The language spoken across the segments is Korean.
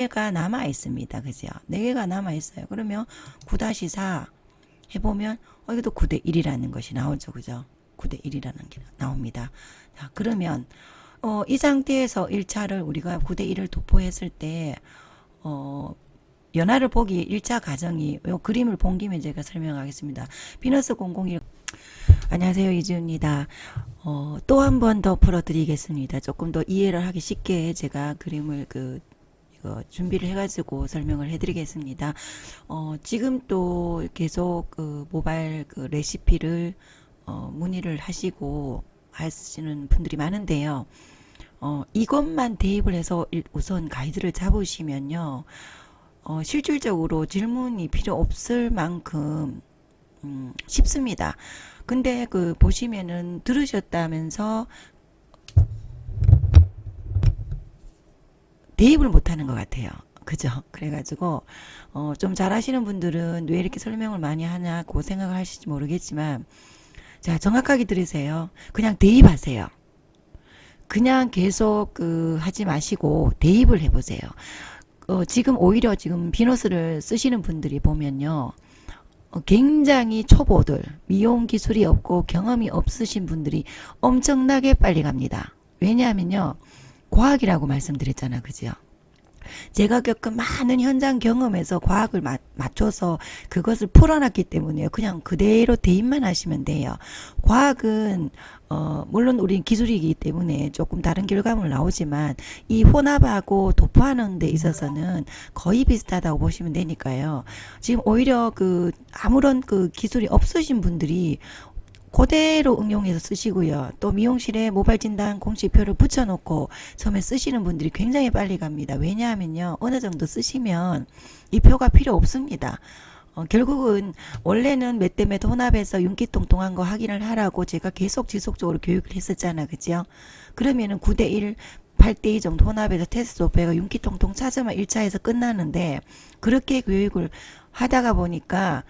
개가 남아 있습니다. 그죠? 4개가 남아 있어요. 그러면 9-4 해보면 이것도 9대1이라는 것이 나오죠. 그죠? 9대1이라는 게 나옵니다. 자, 그러면 이 상태에서 1차를 우리가 9대1을 도포했을 때 연화를 보기 1차 과정이 이 그림을 본 김에 제가 설명하겠습니다. 비너스 001 안녕하세요. 이지훈입니다. 또 한 번 더 풀어드리겠습니다. 조금 더 이해를 하기 쉽게 제가 그림을 이거 준비를 해가지고 설명을 해드리겠습니다. 지금 또 계속 모바일 레시피를 문의를 하시고 하시는 분들이 많은데요. 이것만 대입을 해서 우선 가이드를 잡으시면요. 실질적으로 질문이 필요 없을 만큼 쉽습니다. 근데 보시면은 들으셨다면서 대입을 못하는 것 같아요. 그죠? 그래가지고 좀 잘하시는 분들은 왜 이렇게 설명을 많이 하냐고 생각을 하실지 모르겠지만, 자, 정확하게 들으세요. 그냥 대입하세요. 그냥 계속 하지 마시고 대입을 해보세요. 지금 오히려 지금 비너스를 쓰시는 분들이 보면요. 굉장히 초보들, 미용 기술이 없고 경험이 없으신 분들이 엄청나게 빨리 갑니다. 왜냐하면요. 과학이라고 말씀드렸잖아. 그죠? 제가 겪은 많은 현장 경험에서 과학을 맞춰서 그것을 풀어놨기 때문에요. 그냥 그대로 대입만 하시면 돼요. 과학은 물론 우린 기술이기 때문에 조금 다른 결과물 나오지만 이 혼합하고 도포하는 데 있어서는 거의 비슷하다고 보시면 되니까요. 지금 오히려 아무런 기술이 없으신 분들이 그대로 응용해서 쓰시고요. 또 미용실에 모발 진단 공식표를 붙여놓고 처음에 쓰시는 분들이 굉장히 빨리 갑니다. 왜냐하면요. 어느 정도 쓰시면 이 표가 필요 없습니다. 결국은 원래는 몇 대 몇 혼합해서 윤기통통한 거 확인을 하라고 제가 계속 지속적으로 교육을 했었잖아. 그죠? 그러면은 9대1 8대2 정도 혼합해서 테스트 도배가 윤기통통 찾으면 1차에서 끝나는데, 그렇게 교육을 하다가 보니까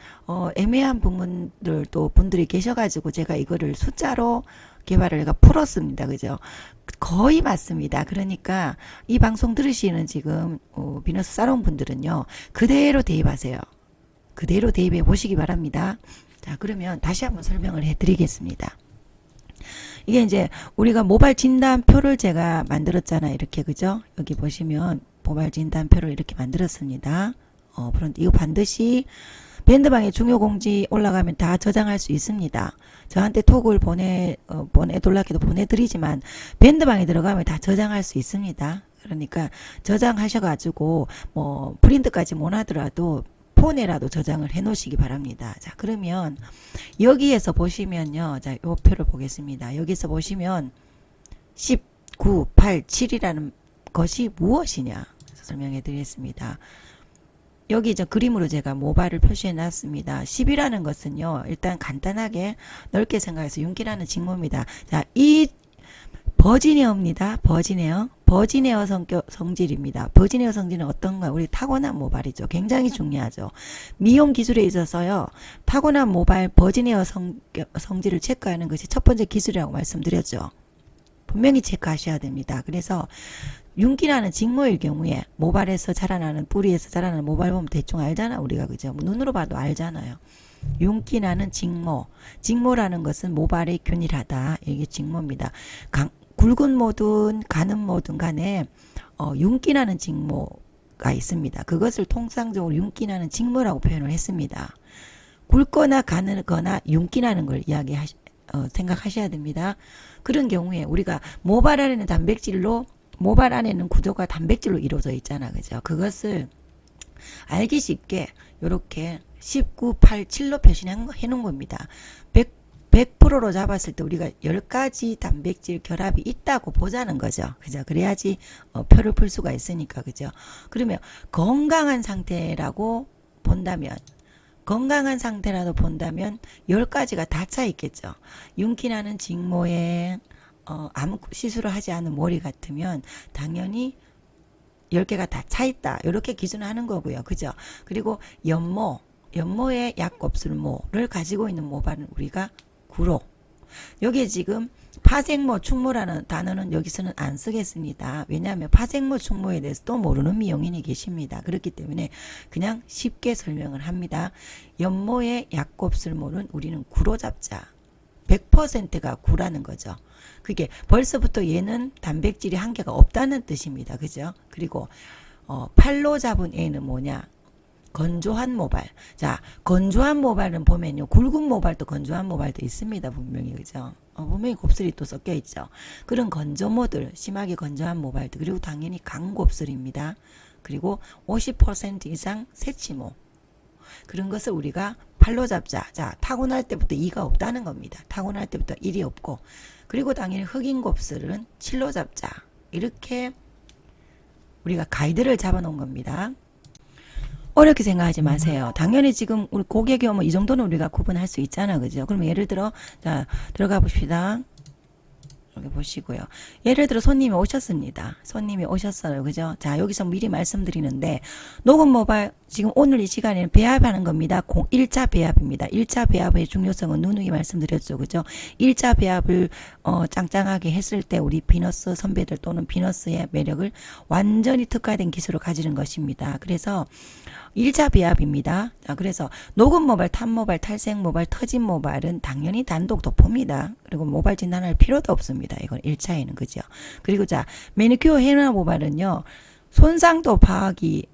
애매한 부분들도 분들이 계셔가지고 제가 이거를 숫자로 개발을 해가 풀었습니다. 그죠? 거의 맞습니다. 그러니까 이 방송 들으시는 지금 비너스 사롱 분들은요, 그대로 대입하세요. 그대로 대입해 보시기 바랍니다. 자, 그러면 다시 한번 설명을 해 드리겠습니다. 이게 이제 우리가 모발 진단표를 제가 만들었잖아요. 이렇게, 그죠? 여기 보시면 모발 진단표를 이렇게 만들었습니다. 그런데 이거 반드시 밴드방에 중요 공지 올라가면 다 저장할 수 있습니다. 저한테 톡을 보내돌라기도 보내드리지만 밴드방에 들어가면 다 저장할 수 있습니다. 그러니까 저장하셔가지고 프린트까지 못 하더라도 폰에라도 저장을 해 놓으시기 바랍니다. 자, 그러면 여기에서 보시면요. 자, 요 표를 보겠습니다. 여기서 보시면 10, 9, 8, 7이라는 것이 무엇이냐 설명해 드리겠습니다. 여기 저 그림으로 제가 모발을 표시해 놨습니다. 10이라는 것은요. 일단 간단하게 넓게 생각해서 윤기라는 직모입니다. 자, 이 버지니어입니다. 버지니어 성질입니다. 버지니어 성질은 어떤가? 우리 타고난 모발이죠. 굉장히 중요하죠. 미용 기술에 있어서요. 타고난 모발 버지니어 성질을 체크하는 것이 첫 번째 기술이라고 말씀드렸죠. 분명히 체크하셔야 됩니다. 그래서 윤기나는 직모일 경우에 모발에서 자라나는 뿌리에서 자라나는 모발 보면 대충 알잖아. 우리가 그죠? 눈으로 봐도 알잖아요. 윤기나는 직모라는 것은 모발이 균일하다. 이게 직모입니다. 굵은 모든 가는 모든 간에 윤기나는 직모가 있습니다. 그것을 통상적으로 윤기나는 직모라고 표현을 했습니다. 굵거나 가느거나 윤기나는 걸 생각하셔야 됩니다. 그런 경우에 우리가 모발 안에는 구조가 단백질로 이루어져 있잖아. 그죠? 그것을 알기 쉽게 이렇게 19, 8, 7로 표시해 놓은 겁니다. 100%로 잡았을 때 우리가 10가지 단백질 결합이 있다고 보자는 거죠. 그죠? 그래야지 표를 풀 수가 있으니까. 그죠? 그러면 건강한 상태라도 본다면 10가지가 다 차 있겠죠. 윤기나는 직모에 아무 시술을 하지 않은 머리 같으면 당연히 10개가 다 차 있다. 이렇게 기준하는 거고요. 그죠? 그리고 연모의 약곱슬모를 가지고 있는 모발은 우리가 구로, 여기에 지금 파생모, 충모라는 단어는 여기서는 안 쓰겠습니다. 왜냐하면 파생모, 충모에 대해서 또 모르는 미용인이 계십니다. 그렇기 때문에 그냥 쉽게 설명을 합니다. 연모의 약곱슬모는 우리는 구로 잡자. 100%가 구라는 거죠. 그게 벌써부터 얘는 단백질이 한계가 없다는 뜻입니다. 그죠? 그리고 팔로 잡은 애는 뭐냐? 건조한 모발. 자, 건조한 모발은 보면요. 굵은 모발도 건조한 모발도 있습니다. 분명히. 그죠? 분명히 곱슬이 또 섞여 있죠. 그런 건조모들, 심하게 건조한 모발도, 그리고 당연히 강곱슬입니다. 그리고 50% 이상 새치모. 그런 것을 우리가 팔로 잡자. 자, 타고날 때부터 2가 없다는 겁니다. 타고날 때부터 1이 없고. 그리고 당연히 흑인 곱슬은 7로 잡자. 이렇게 우리가 가이드를 잡아 놓은 겁니다. 어렵게 생각하지 마세요. 당연히 지금 우리 고객이 오면 이 정도는 우리가 구분할 수 있잖아. 그죠? 그럼 예를 들어, 자, 들어가 봅시다. 여기 보시고요. 예를 들어 손님이 오셨습니다. 손님이 오셨어요. 그죠? 자, 여기서 미리 말씀드리는데, 녹음 모발, 지금 오늘 이 시간에는 배합하는 겁니다. 1차 배합입니다. 1차 배합의 중요성은 누누이 말씀드렸죠. 그죠? 1차 배합을, 짱짱하게 했을 때 우리 비너스 선배들 또는 비너스의 매력을 완전히 특화된 기술을 가지는 것입니다. 그래서, 1차 배합입니다. 자, 그래서 녹음 모발, 탑 모발, 탈색 모발, 터진 모발은 당연히 단독 도포입니다. 그리고 모발 진단할 필요도 없습니다. 이건 1차에는. 그죠? 그리고 자, 매니큐어 헤나 모발은요. 손상도 파악이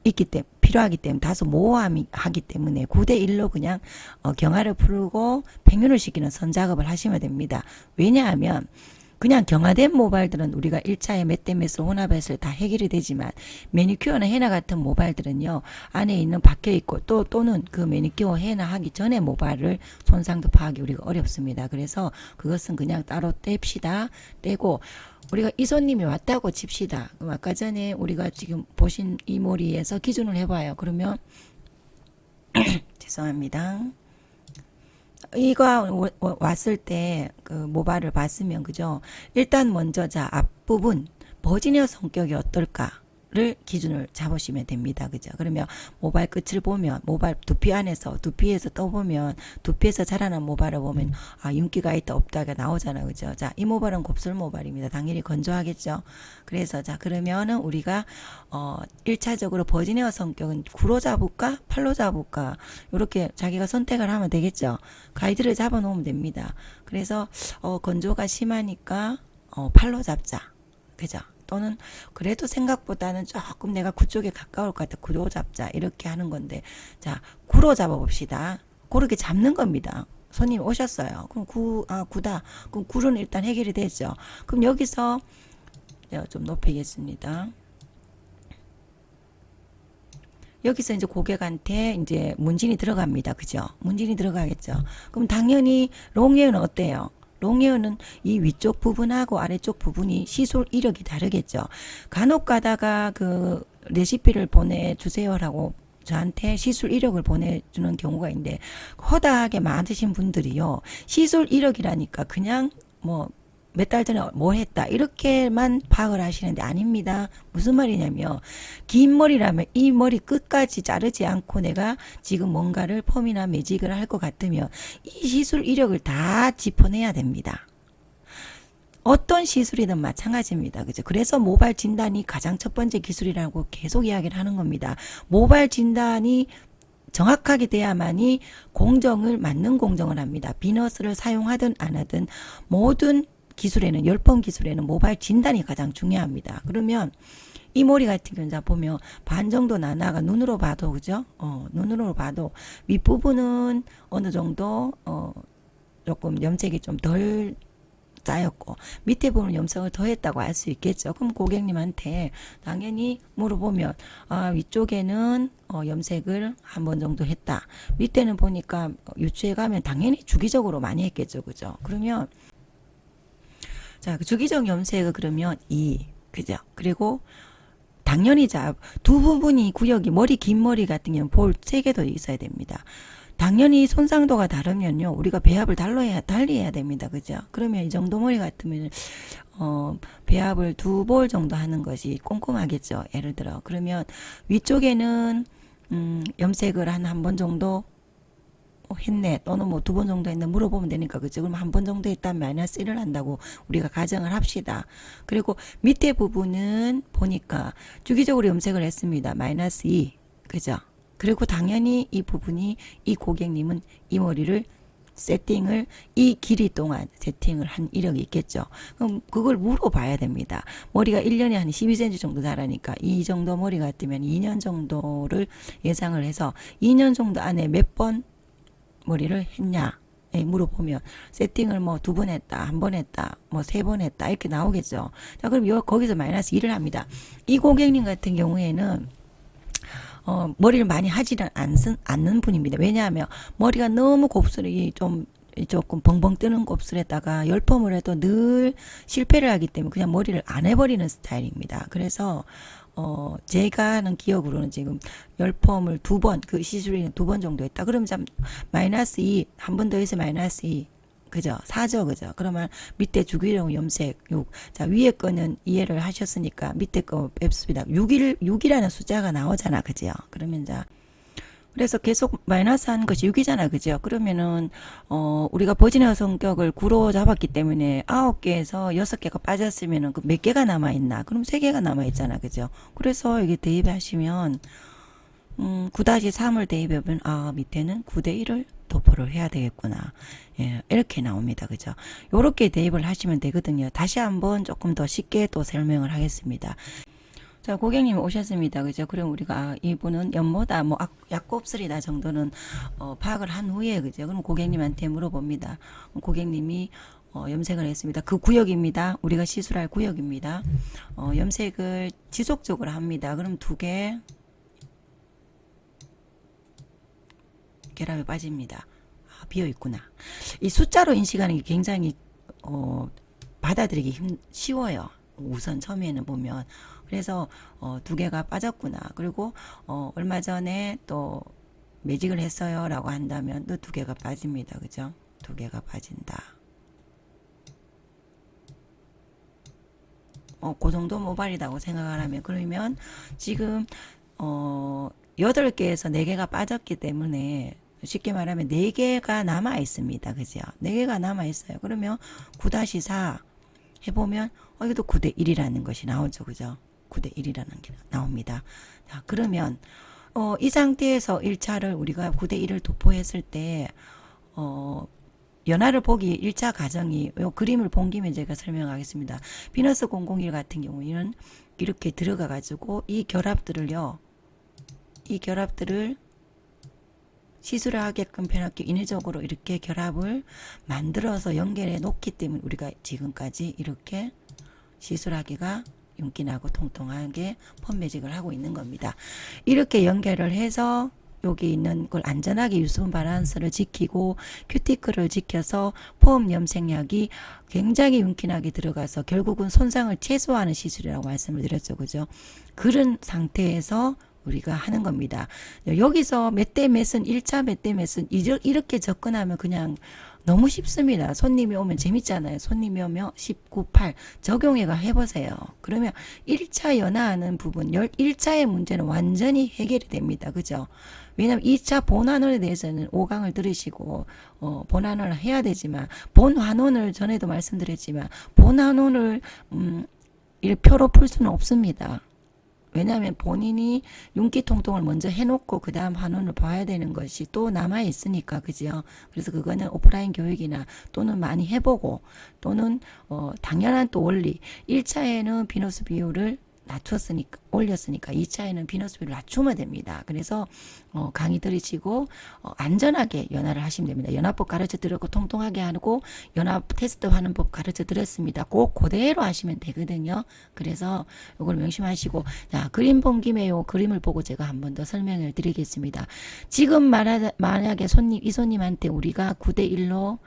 있기 때문에 필요하기 때문에 다소 모호함이 하기 때문에 9대1로 그냥 경화를 풀고 평균을 시키는 선작업을 하시면 됩니다. 왜냐하면 그냥 경화된 모발들은 우리가 1차에 몇 대 몇을 혼합해서 다 해결이 되지만 매니큐어나 헤나 같은 모발들은요. 안에 있는 박혀 있고 또는 그 매니큐어 헤나 하기 전에 모발을 손상도 파악이 우리가 어렵습니다. 그래서 그것은 그냥 따로 뗍시다. 떼고 우리가 이 손님이 왔다고 칩시다. 그럼 아까 전에 우리가 지금 보신 이 머리에서 기준을 해봐요. 그러면 죄송합니다. 이거 왔을 때 그 모발을 봤으면 그죠? 일단 먼저 자 앞부분 버지니어 성격이 어떨까를 기준을 잡으시면 됩니다. 그죠? 그러면 모발 끝을 보면 모발 두피에서 떠보면 두피에서 자라난 모발을 보면 아 윤기가 있다 없다가 나오잖아요. 그죠? 자, 이 모발은 곱슬 모발입니다. 당연히 건조하겠죠. 그래서 자 그러면은 우리가 1차적으로 버지니어 성격은 구로 잡을까 팔로 잡을까 이렇게 자기가 선택을 하면 되겠죠. 가이드를 잡아 놓으면 됩니다. 그래서 건조가 심하니까 팔로 잡자. 그죠? 또는 그래도 생각보다는 조금 내가 구쪽에 가까울 것 같아. 구로 잡자. 이렇게 하는 건데 자 구로 잡아봅시다. 그렇게 잡는 겁니다. 손님 오셨어요. 그럼 구다. 그럼 구로는 일단 해결이 되죠. 그럼 여기서 좀 높이겠습니다. 여기서 이제 고객한테 이제 문진이 들어갑니다. 그죠? 문진이 들어가겠죠. 그럼 당연히 롱헤어는 어때요? 롱헤어는 이 위쪽 부분하고 아래쪽 부분이 시술 이력이 다르겠죠. 간혹 가다가 그 레시피를 보내주세요라고 저한테 시술 이력을 보내주는 경우가 있는데 허다하게 많으신 분들이요. 시술 이력이라니까 그냥 뭐 몇 달 전에 뭐 했다 이렇게만 파악을 하시는데 아닙니다. 무슨 말이냐면 긴 머리라면 이 머리 끝까지 자르지 않고 내가 지금 뭔가를 펌이나 매직을 할 것 같으면 이 시술 이력을 다 짚어내야 됩니다. 어떤 시술이든 마찬가지입니다. 그죠? 그래서 모발 진단이 가장 첫 번째 기술이라고 계속 이야기를 하는 겁니다. 모발 진단이 정확하게 돼야만이 맞는 공정을 합니다. 비너스를 사용하든 안 하든 모든 기술에는 10번 기술에는 모발 진단이 가장 중요합니다. 그러면 이 머리 같은 경우는 보면 반 정도 나나가 눈으로 봐도 그죠? 눈으로 봐도 윗부분은 어느 정도 조금 염색이 좀 덜 쌓였고 밑에 부분 염색을 더 했다고 알 수 있겠죠. 그럼 고객님한테 당연히 물어보면 위쪽에는 염색을 한 번 정도 했다. 밑에는 보니까 유추해 가면 당연히 주기적으로 많이 했겠죠. 그죠? 그러면 자, 그 주기적 염색을 그러면 2, 그죠? 그리고 당연히 자, 두 부분이 구역이 긴 머리 같은 경우는 볼 3개도 있어야 됩니다. 당연히 손상도가 다르면요, 우리가 배합을 달리 해야 됩니다. 그죠? 그러면 이 정도 머리 같으면, 배합을 2볼 정도 하는 것이 꼼꼼하겠죠. 예를 들어. 그러면 위쪽에는, 염색을 한 번 정도, 했네 또는 뭐 두 번 정도 했네 물어보면 되니까 그죠. 그럼 한 번 정도 했다면 마이너스 1을 한다고 우리가 가정을 합시다. 그리고 밑에 부분은 보니까 주기적으로 염색을 했습니다. 마이너스 2 그죠. 그리고 당연히 이 부분이 이 고객님은 이 머리를 세팅을 이 길이 동안 세팅을 한 이력이 있겠죠. 그럼 그걸 물어봐야 됩니다. 머리가 1년에 한 12cm 정도 자라니까 이 정도 머리 같으면 2년 정도를 예상을 해서 2년 정도 안에 몇 번 머리를 했냐 예, 물어보면 세팅을 뭐 두 번 했다, 한 번 했다, 뭐 세 번 했다 이렇게 나오겠죠. 자, 그럼 거기서 마이너스 1을 합니다. 이 고객님 같은 경우에는 머리를 많이 하지는 않는 분입니다. 왜냐하면 머리가 너무 곱슬이 좀 조금 벙벙 뜨는 곱슬에다가 열펌을 해도 늘 실패를 하기 때문에 그냥 머리를 안 해버리는 스타일입니다. 그래서 제가 하는 기억으로는 지금 열펌을 두 번, 그 시술이 두 번 정도 했다. 그러면 참 마이너스 2, 한 번 더 해서 마이너스 2. 그죠? 4죠, 그죠? 그러면 밑에 주기령 염색 6. 자, 위에 거는 이해를 하셨으니까 밑에 거 뺍습니다. 6이라는 숫자가 나오잖아, 그죠? 그러면 자, 그래서 계속 마이너스 하는 것이 6이잖아, 그죠? 그러면은, 우리가 버진의 성격을 9로 잡았기 때문에 9개에서 6개가 빠졌으면은 그 몇 개가 남아있나? 그럼 3개가 남아있잖아, 그죠? 그래서 이게 대입하시면, 9-3을 대입하면, 밑에는 9대1을 도포를 해야 되겠구나. 예, 이렇게 나옵니다. 그죠? 요렇게 대입을 하시면 되거든요. 다시 한번 조금 더 쉽게 또 설명을 하겠습니다. 자, 고객님이 오셨습니다. 그죠? 그럼 우리가 이분은 연모다, 뭐, 약곱슬이다 정도는, 파악을 한 후에, 그죠? 그럼 고객님한테 물어봅니다. 고객님이, 염색을 했습니다. 그 구역입니다. 우리가 시술할 구역입니다. 염색을 지속적으로 합니다. 그럼 2개, 결합이 빠집니다. 비어 있구나. 이 숫자로 인식하는 게 굉장히 받아들이기 쉬워요. 우선 처음에는 보면 그래서 2개가 빠졌구나. 그리고 얼마 전에 또 매직을 했어요라고 한다면 또 2개가 빠집니다. 그죠? 2개가 빠진다. 그 정도 모발이라고 생각을 하면 그러면 지금 8개에서 4개가 빠졌기 때문에 쉽게 말하면 4개가 남아 있습니다. 그죠? 4개가 남아 있어요. 그러면 9-4 해보면 이것도 9대1이라는 것이 나오죠. 그죠? 9대1이라는 게 나옵니다. 자, 그러면 이 상태에서 1차를 우리가 9대1을 도포했을 때 연화를 보기 1차 과정이 요 그림을 본 김에 제가 설명하겠습니다. 비너스 001 같은 경우에는 이렇게 들어가 가지고 이 결합들을 시술을 하게끔 변하게 인위적으로 이렇게 결합을 만들어서 연결해 놓기 때문에 우리가 지금까지 이렇게 시술하기가 윤기나고 통통하게 펌매직을 하고 있는 겁니다. 이렇게 연결을 해서 여기 있는 걸 안전하게 유수분 밸런스를 지키고 큐티클을 지켜서 폼 염색약이 굉장히 윤기나게 들어가서 결국은 손상을 최소화하는 시술이라고 말씀을 드렸죠. 그죠? 그런 상태에서 우리가 하는 겁니다. 여기서 몇 대 몇은 1차 몇 대 몇은 이렇게 접근하면 그냥 너무 쉽습니다. 손님이 오면 재밌잖아요. 손님이 오면 19, 8 적용해가 해보세요. 그러면 1차 연화하는 부분 1차의 문제는 완전히 해결이 됩니다. 그죠? 왜냐면 2차 본환원에 대해서는 5강을 들으시고 본환원을 해야 되지만 본환원을 전에도 말씀드렸지만 본환원을 이 표로 풀 수는 없습니다. 왜냐하면 본인이 윤기 통통을 먼저 해놓고 그 다음 환원을 봐야 되는 것이 또 남아있으니까 그죠. 그래서 그거는 오프라인 교육이나 또는 많이 해보고 또는 당연한 또 원리 1차에는 비너스 비율을 올렸으니까 2차에는 비너스 비율을 낮추면 됩니다. 그래서 강의 들으시고 안전하게 연화를 하시면 됩니다. 연화법 가르쳐 드렸고 통통하게 하고 연화 테스트 하는 법 가르쳐 드렸습니다. 꼭 그대로 하시면 되거든요. 그래서 이걸 명심하시고 자 그림 본 김에 요 그림을 보고 제가 한 번 더 설명을 드리겠습니다. 지금 만약에 이 손님한테 우리가 9대1로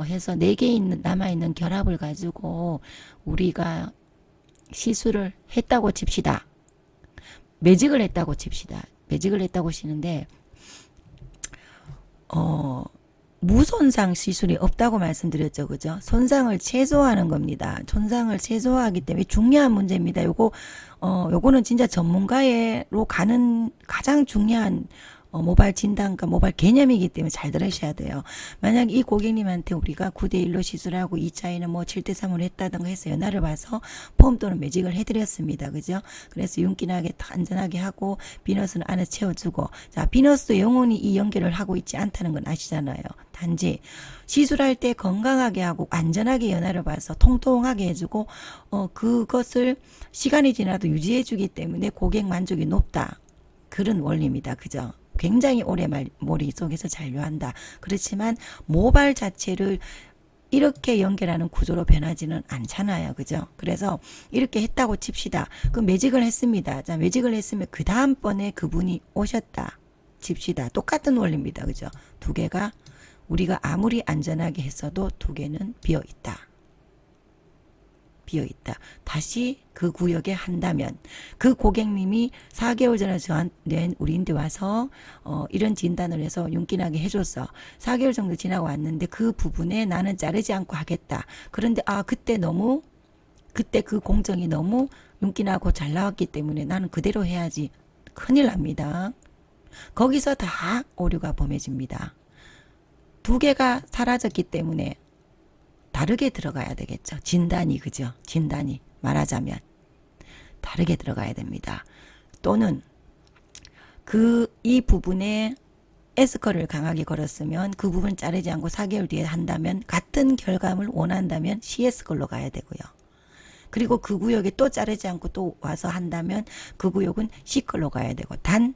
해서 4개 남아있는 결합을 가지고 우리가 시술을 했다고 칩시다. 매직을 했다고 칩시다. 매직을 했다고 치는데 무손상 시술이 없다고 말씀드렸죠. 그죠? 손상을 최소화하는 겁니다. 손상을 최소화하기 때문에 중요한 문제입니다. 요거는 진짜 전문가로 가는 가장 중요한 모발 진단과 모발 개념이기 때문에 잘 들으셔야 돼요. 만약 이 고객님한테 우리가 9대1로 시술하고 2차에는 뭐 7대3으로 했다든가 해서 연화를 봐서 폼 또는 매직을 해드렸습니다. 그죠? 그래서 윤기나게 안전하게 하고 비너스는 안에 채워주고, 자, 비너스도 영원히 이 연결을 하고 있지 않다는 건 아시잖아요. 단지 시술할 때 건강하게 하고 안전하게 연화를 봐서 통통하게 해주고 그것을 시간이 지나도 유지해주기 때문에 고객 만족이 높다. 그런 원리입니다. 그죠? 굉장히 오래 머릿속에서 잔류한다. 그렇지만 모발 자체를 이렇게 연결하는 구조로 변하지는 않잖아요. 그죠? 그래서 이렇게 했다고 칩시다. 그 매직을 했습니다. 자, 매직을 했으면 그 다음번에 그분이 오셨다 칩시다. 똑같은 원리입니다. 그죠? 두 개가 우리가 아무리 안전하게 했어도 두 개는 비어 있다. 비어 있다. 다시 그 구역에 한다면 그 고객님이 4개월 전에 저한테 우리한테 와서 이런 진단을 해서 윤기나게 해줬어. 4개월 정도 지나고 왔는데 그 부분에 나는 자르지 않고 하겠다. 그런데 그때 그 공정이 너무 윤기나고 잘 나왔기 때문에 나는 그대로 해야지. 큰일 납니다. 거기서 다 오류가 범해집니다. 두 개가 사라졌기 때문에 다르게 들어가야 되겠죠. 진단이, 그죠? 진단이 말하자면 다르게 들어가야 됩니다. 또는 이 부분에 S컬을 강하게 걸었으면 그 부분 자르지 않고 4개월 뒤에 한다면 같은 결과물을 원한다면 CS컬로 가야 되고요. 그리고 그 구역에 또 자르지 않고 또 와서 한다면 그 구역은 C컬로 가야 되고, 단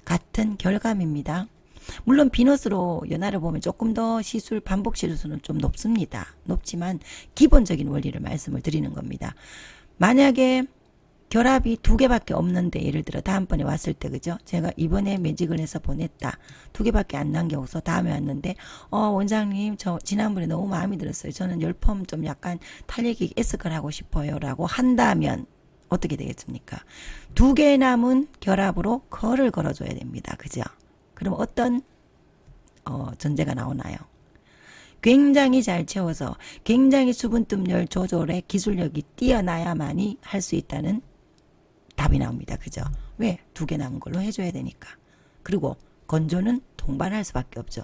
같은 결과입니다. 물론 비너스로 연화를 보면 조금 더 반복 시술수는 좀 높습니다. 높지만 기본적인 원리를 말씀을 드리는 겁니다. 만약에 결합이 2개밖에 없는데, 예를 들어 다음번에 왔을 때, 그죠? 제가 이번에 매직을 해서 보냈다. 2개밖에 안 남겨서 다음에 왔는데 원장님 저 지난번에 너무 마음에 들었어요. 저는 열펌 좀 약간 탄력이 S컬 하고 싶어요 라고 한다면 어떻게 되겠습니까? 2개 남은 결합으로 컬을 걸어줘야 됩니다. 그죠? 그럼 어떤 전제가 나오나요? 굉장히 잘 채워서 굉장히 수분뜸열 조절의 기술력이 뛰어나야만이 할 수 있다는 답이 나옵니다. 그죠? 왜? 2개 남은 걸로 해줘야 되니까. 그리고 건조는 동반할 수밖에 없죠.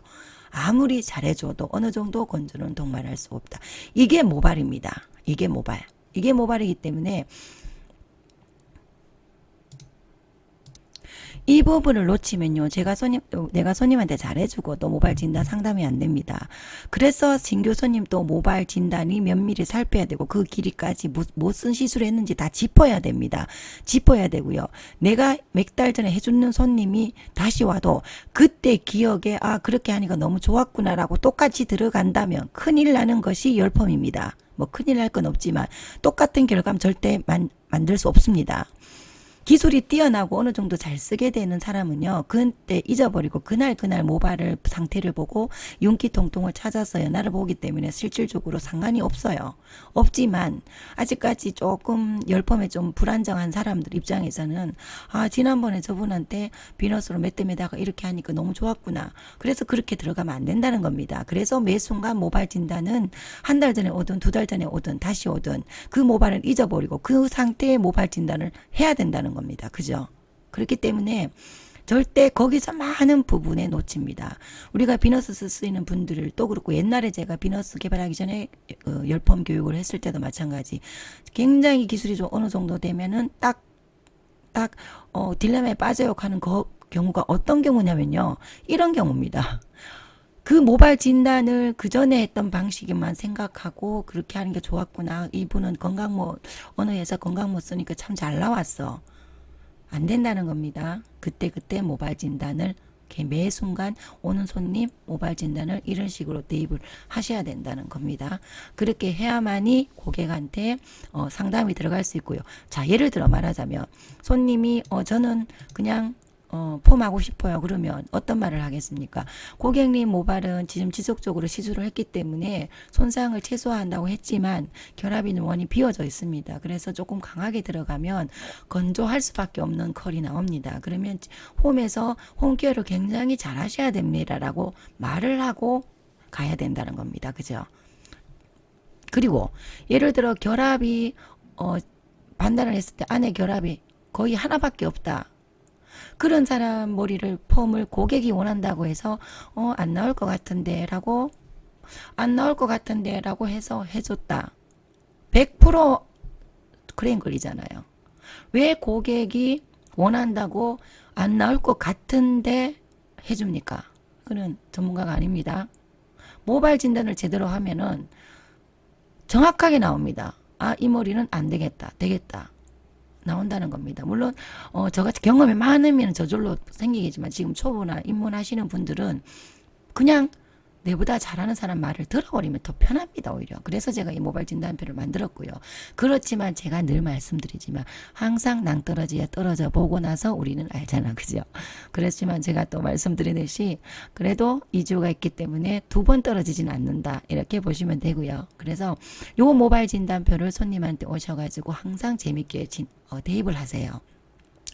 아무리 잘해줘도 어느 정도 건조는 동반할 수 없다. 이게 모발입니다. 이게 모발. 이게 모발이기 때문에 이 부분을 놓치면요, 내가 손님한테 잘해주고 또 모발 진단 상담이 안 됩니다. 그래서 진교 손님 또 모발 진단이 면밀히 살펴야 되고 그 길이까지 무슨 시술을 했는지 다 짚어야 됩니다. 짚어야 되고요. 내가 몇 달 전에 해주는 손님이 다시 와도 그때 기억에 그렇게 하니까 너무 좋았구나라고 똑같이 들어간다면 큰일 나는 것이 열펌입니다. 뭐 큰일 날 건 없지만 똑같은 결과는 절대 만들 수 없습니다. 기술이 뛰어나고 어느 정도 잘 쓰게 되는 사람은요, 그때 잊어버리고 그날 모발을 상태를 보고 윤기 통통을 찾아서 연화를 보기 때문에 실질적으로 상관이 없어요. 없지만 아직까지 조금 열펌에 좀 불안정한 사람들 입장에서는 지난번에 저분한테 비너스로 몇 대 매다가 이렇게 하니까 너무 좋았구나. 그래서 그렇게 들어가면 안 된다는 겁니다. 그래서 매 순간 모발 진단은 한 달 전에 오든 2달 전에 오든 다시 오든 그 모발을 잊어버리고 그 상태의 모발 진단을 해야 된다는 겁니다. 그죠? 그렇기 때문에 절대 거기서 많은 부분에 놓칩니다. 우리가 비너스 쓰이는 분들을 또 그렇고, 옛날에 제가 비너스 개발하기 전에 열펌 교육을 했을 때도 마찬가지. 굉장히 기술이 좀 어느 정도 되면은 딱 딜레마에 빠져요 하는 경우가 어떤 경우냐면요, 이런 경우입니다. 그 모발 진단을 그 전에 했던 방식만 생각하고 그렇게 하는 게 좋았구나. 이분은 어느 회사 건강모 쓰니까 참 잘 나왔어. 안 된다는 겁니다. 그때 모발 진단을 매 순간 오는 손님 모발 진단을 이런 식으로 대입을 하셔야 된다는 겁니다. 그렇게 해야만이 고객한테 상담이 들어갈 수 있고요. 자, 예를 들어 말하자면 손님이 저는 그냥 폼하고 싶어요. 그러면 어떤 말을 하겠습니까? 고객님 모발은 지금 지속적으로 시술을 했기 때문에 손상을 최소화한다고 했지만 결합 있는 원이 비어져 있습니다. 그래서 조금 강하게 들어가면 건조할 수밖에 없는 컬이 나옵니다. 그러면 홈에서 홈케어를 굉장히 잘 하셔야 됩니다. 라고 말을 하고 가야 된다는 겁니다. 그죠? 그리고 예를 들어 결합이 판단을 했을 때 안에 결합이 거의 하나밖에 없다. 그런 사람 머리를 폼을 고객이 원한다고 해서 안 나올 것 같은데 라고 안 나올 것 같은데 라고 해서 해줬다. 100% 크레임 걸리잖아요. 왜 고객이 원한다고 안 나올 것 같은데 해줍니까? 그는 전문가가 아닙니다. 모발 진단을 제대로 하면은 정확하게 나옵니다. 아, 이 머리는 안 되겠다, 되겠다. 나온다는 겁니다. 물론 저같이 경험이 많으면 저절로 생기겠지만 지금 초보나 입문하시는 분들은 그냥 내보다 잘하는 사람 말을 들어버리면 더 편합니다, 오히려. 그래서 제가 이 모발 진단표를 만들었고요. 그렇지만 제가 늘 말씀드리지만 항상 낭떠러지에 떨어져 보고 나서 우리는 알잖아, 그죠? 그렇지만 제가 또 말씀드리듯이 그래도 이주가 있기 때문에 두 번 떨어지진 않는다, 이렇게 보시면 되고요. 그래서 요 모발 진단표를 손님한테 오셔가지고 항상 재밌게 대입을 하세요.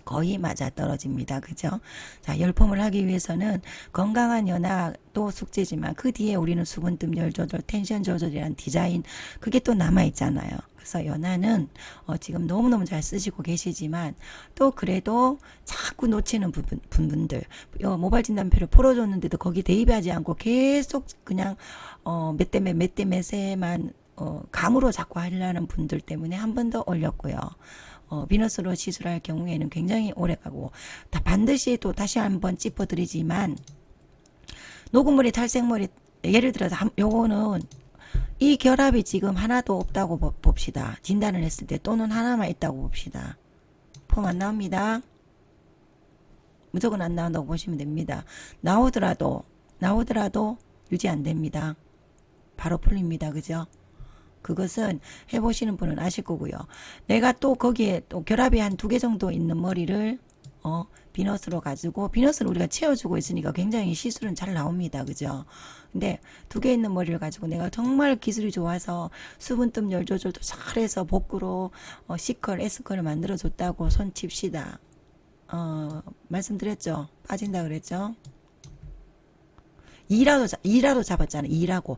거의 맞아 떨어집니다. 그죠? 자, 열펌을 하기 위해서는 건강한 연화도 숙제지만 그 뒤에 우리는 수분뜸 열 조절, 텐션 조절이란 디자인, 그게 또 남아 있잖아요. 그래서 연화는 지금 너무너무 잘 쓰시고 계시지만 또 그래도 자꾸 놓치는 분들, 모발 진단표를 풀어줬는데도 거기 대입하지 않고 계속 그냥 몇 대 몇에만 감으로 자꾸 하려는 분들 때문에 한 번 더 올렸고요. 비너스로 시술할 경우에는 굉장히 오래 가고 반드시 또 다시 한번 짚어드리지만 녹음머리 탈색머리 예를 들어서 요거는 이 결합이 지금 하나도 없다고 봅시다. 진단을 했을 때 또는 하나만 있다고 봅시다. 폼 안 나옵니다. 무조건 안 나온다고 보시면 됩니다. 나오더라도 유지 안 됩니다. 바로 풀립니다. 그죠? 그것은 해보시는 분은 아실 거고요. 내가 또 거기에 또 결합이 한 2개 정도 있는 머리를 비너스로 가지고, 비너스는 우리가 채워주고 있으니까 굉장히 시술은 잘 나옵니다. 그죠? 근데 2개 있는 머리를 가지고 내가 정말 기술이 좋아서 수분뜸 열 조절도 잘해서 복구로 C컬, S컬을 만들어줬다고 손 칩시다. 말씀드렸죠? 빠진다 그랬죠? 2라도 잡았잖아요. 2라고.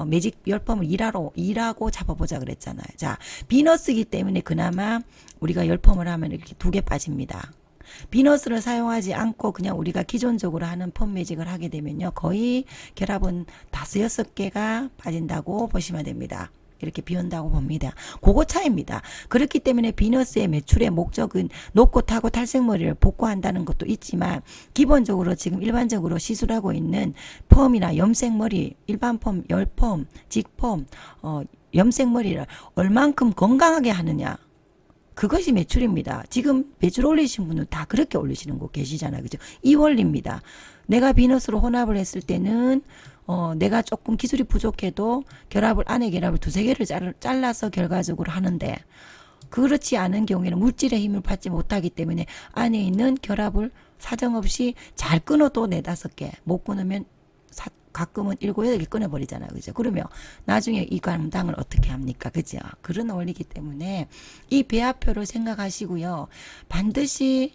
매직 열펌을 2라고 잡아보자 그랬잖아요. 자, 비너스기 때문에 그나마 우리가 열펌을 하면 이렇게 2개 빠집니다. 비너스를 사용하지 않고 그냥 우리가 기존적으로 하는 펌 매직을 하게 되면요. 거의 결합은 5, 6개가 빠진다고 보시면 됩니다. 이렇게 비운다고 봅니다. 그거 차이입니다. 그렇기 때문에 비너스의 매출의 목적은 높고 타고 탈색머리를 복구한다는 것도 있지만 기본적으로 지금 일반적으로 시술하고 있는 펌이나 염색머리, 일반 펌, 열펌, 직펌, 염색머리를 얼만큼 건강하게 하느냐, 그것이 매출입니다. 지금 매출 올리신 분은 다 그렇게 올리시는 거 계시잖아요. 그죠? 이 원리입니다. 내가 비너스로 혼합을 했을 때는 내가 조금 기술이 부족해도 안에 결합을 2-3개를 잘라서 결과적으로 하는데, 그렇지 않은 경우에는 물질의 힘을 받지 못하기 때문에 안에 있는 결합을 사정없이 잘 끊어도 4-5개, 못 끊으면 가끔은 7-8개 끊어버리잖아요. 그죠? 그러면 나중에 이 감당을 어떻게 합니까? 그죠? 그런 원리이기 때문에 이 배합표를 생각하시고요. 반드시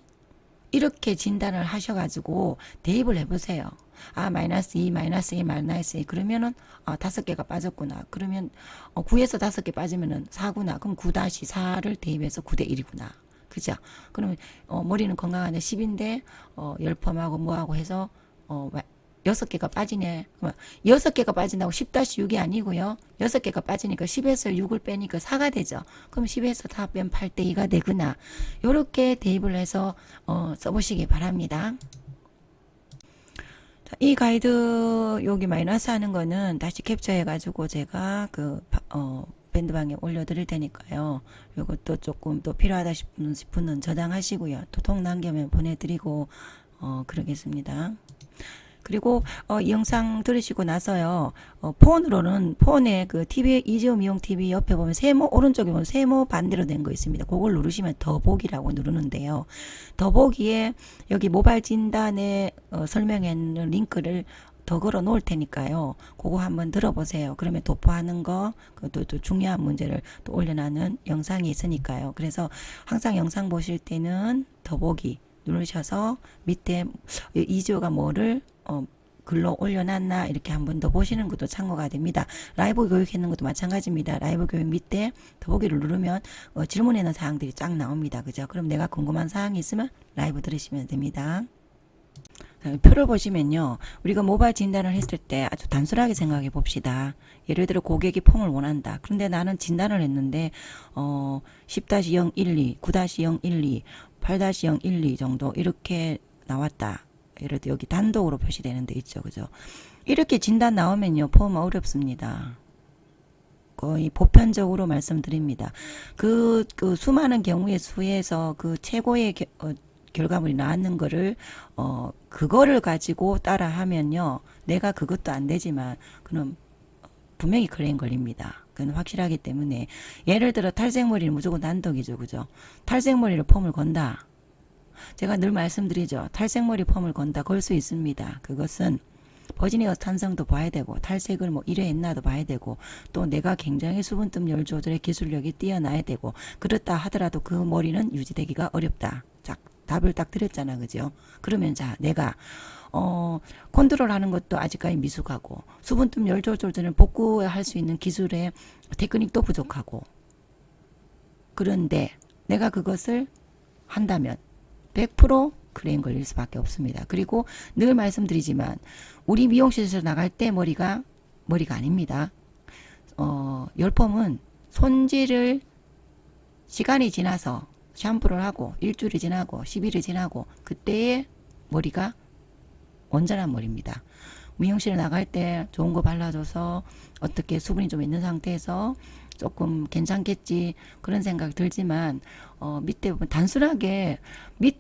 이렇게 진단을 하셔가지고 대입을 해보세요. 아, -2, -2, -2. 그러면은 5개가 빠졌구나. 그러면 9에서 5개 빠지면은 4구나. 그럼 9-4를 대입해서 9대1이구나. 그죠? 그러면 머리는 건강한데 10인데 열펌하고 뭐하고 해서 6개가 빠지네. 6개가 빠진다고 10-6이 아니고요. 6개가 빠지니까 10에서 6을 빼니까 4가 되죠. 그럼 10에서 4 빼면 8대2가 되구나. 요렇게 대입을 해서 써보시기 바랍니다. 자, 이 가이드 여기 마이너스 하는 거는 다시 캡처해 가지고 제가 밴드방에 올려드릴 테니까요. 요것도 조금 또 필요하다 싶은 분은 저장하시고요. 또 통 남기면 보내드리고 그러겠습니다. 그리고 이 영상 들으시고 나서요. 폰으로는 폰에 그 TV 이지오 미용 TV 옆에 보면 세모, 오른쪽에 보면 세모 반대로 된 거 있습니다. 그걸 누르시면 더보기라고 누르는데요. 더보기에 여기 모발 진단에 설명해 있는 링크를 더 걸어 놓을 테니까요. 그거 한번 들어보세요. 그러면 도포하는 거, 또 중요한 문제를 또 올려놓는 영상이 있으니까요. 그래서 항상 영상 보실 때는 더보기 누르셔서 밑에 이지오가 뭐를 글로 올려놨나 이렇게 한 번 더 보시는 것도 참고가 됩니다. 라이브 교육했는 것도 마찬가지입니다. 라이브 교육 밑에 더보기를 누르면 질문해놓은 사항들이 쫙 나옵니다. 그죠? 그럼 내가 궁금한 사항이 있으면 라이브 들으시면 됩니다. 표를 보시면요. 우리가 모바일 진단을 했을 때 아주 단순하게 생각해 봅시다. 예를 들어 고객이 폼을 원한다. 그런데 나는 진단을 했는데 10-012, 9-012, 8-012 정도 이렇게 나왔다. 예를 들어 여기 단독으로 표시되는 데 있죠. 그죠? 이렇게 진단 나오면요. 폼 어렵습니다. 거의 보편적으로 말씀드립니다. 그 수많은 경우의 수에서 그 최고의 결과물이 나왔는 거를 그거를 가지고 따라 하면요. 내가 그것도 안 되지만 그럼 분명히 클레임 걸립니다. 그건 확실하기 때문에 예를 들어 탈색머리는 무조건 단독이죠. 그죠? 탈색머리를 폼을 건다. 제가 늘 말씀드리죠. 탈색머리 폼을 건다. 걸 수 있습니다. 그것은 버지니아 탄성도 봐야 되고 탈색을 뭐 이래 했나도 봐야 되고 또 내가 굉장히 수분뜸 열 조절의 기술력이 뛰어나야 되고 그렇다 하더라도 그 머리는 유지되기가 어렵다. 자, 답을 딱 드렸잖아. 그죠? 그러면 자, 내가 컨트롤 하는 것도 아직까지 미숙하고 수분뜸 열 조절을 복구할 수 있는 기술의 테크닉도 부족하고 그런데 내가 그것을 한다면 100% 클레임 걸릴 수밖에 없습니다. 그리고 늘 말씀드리지만 우리 미용실에서 나갈 때 머리가 아닙니다. 열폼은 손질을 시간이 지나서 샴푸를 하고 일주일이 지나고 10일이 지나고 그때의 머리가 온전한 머리입니다. 미용실에 나갈 때 좋은 거 발라줘서 어떻게 수분이 좀 있는 상태에서 조금 괜찮겠지 그런 생각 들지만 밑에 보면 단순하게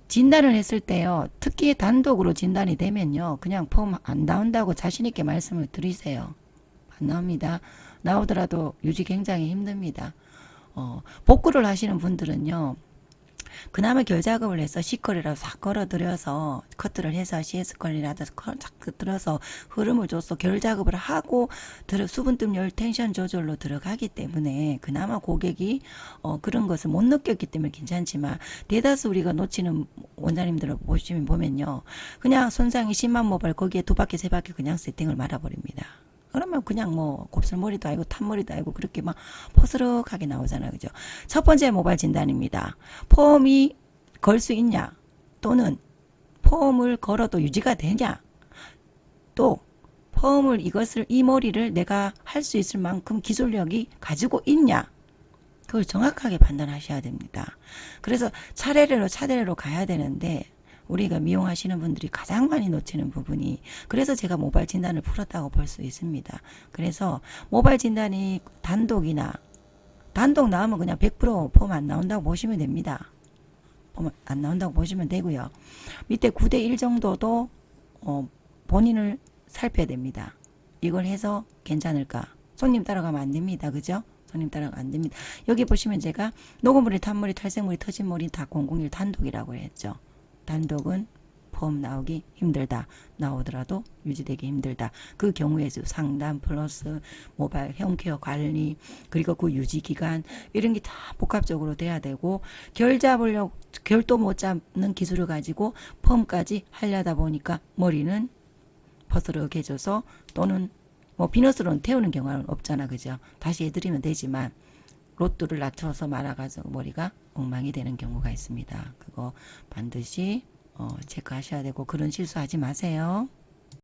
진단을 했을 때요. 특히 단독으로 진단이 되면요. 그냥 폼 안 나온다고 자신 있게 말씀을 드리세요. 안 나옵니다. 나오더라도 유지 굉장히 힘듭니다. 복구를 하시는 분들은요. 그나마 결작업을 해서 C컬이라도 싹 걸어들여서 커트를 해서 CS 컬이라도 싹 들어서 흐름을 줘서 결작업을 하고 수분뜸 열 텐션 조절로 들어가기 때문에 그나마 고객이 그런 것을 못 느꼈기 때문에 괜찮지만 대다수 우리가 놓치는 원장님들을 보면요. 그냥 손상이 심한 모발 거기에 2바퀴 3바퀴 그냥 세팅을 말아버립니다. 그러면 그냥 뭐 곱슬머리도 아니고 탄머리도 아니고 그렇게 막 포스럭하게 나오잖아요. 그죠? 첫 번째 모발 진단입니다. 폼이 걸 수 있냐? 또는 폼을 걸어도 유지가 되냐? 또 폼을 이 머리를 내가 할 수 있을 만큼 기술력이 가지고 있냐? 그걸 정확하게 판단하셔야 됩니다. 그래서 차례로 가야 되는데 우리가 미용하시는 분들이 가장 많이 놓치는 부분이 그래서 제가 모발 진단을 풀었다고 볼 수 있습니다. 그래서 모발 진단이 단독 나오면 그냥 100% 폼 안 나온다고 보시면 됩니다. 폼 안 나온다고 보시면 되고요. 밑에 9대1 정도도 본인을 살펴야 됩니다. 이걸 해서 괜찮을까? 손님 따라가면 안 됩니다. 그죠? 손님 따라가면 안 됩니다. 여기 보시면 제가 녹음머리, 탄머리, 탈색머리, 터진머리 다 001 단독이라고 했죠. 단독은 폼 나오기 힘들다. 나오더라도 유지되기 힘들다. 그 경우에 상담 플러스 모발 홈케어 관리 그리고 그 유지 기간 이런 게 다 복합적으로 돼야 되고 결도 못 잡는 기술을 가지고 펌까지 하려다 보니까 머리는 퍼스럭해져서 또는 뭐 비너스로는 태우는 경우는 없잖아. 그죠? 다시 해드리면 되지만 로또를 낮춰서 말아가지고 머리가 엉망이 되는 경우가 있습니다. 그거 반드시 체크하셔야 되고 그런 실수하지 마세요.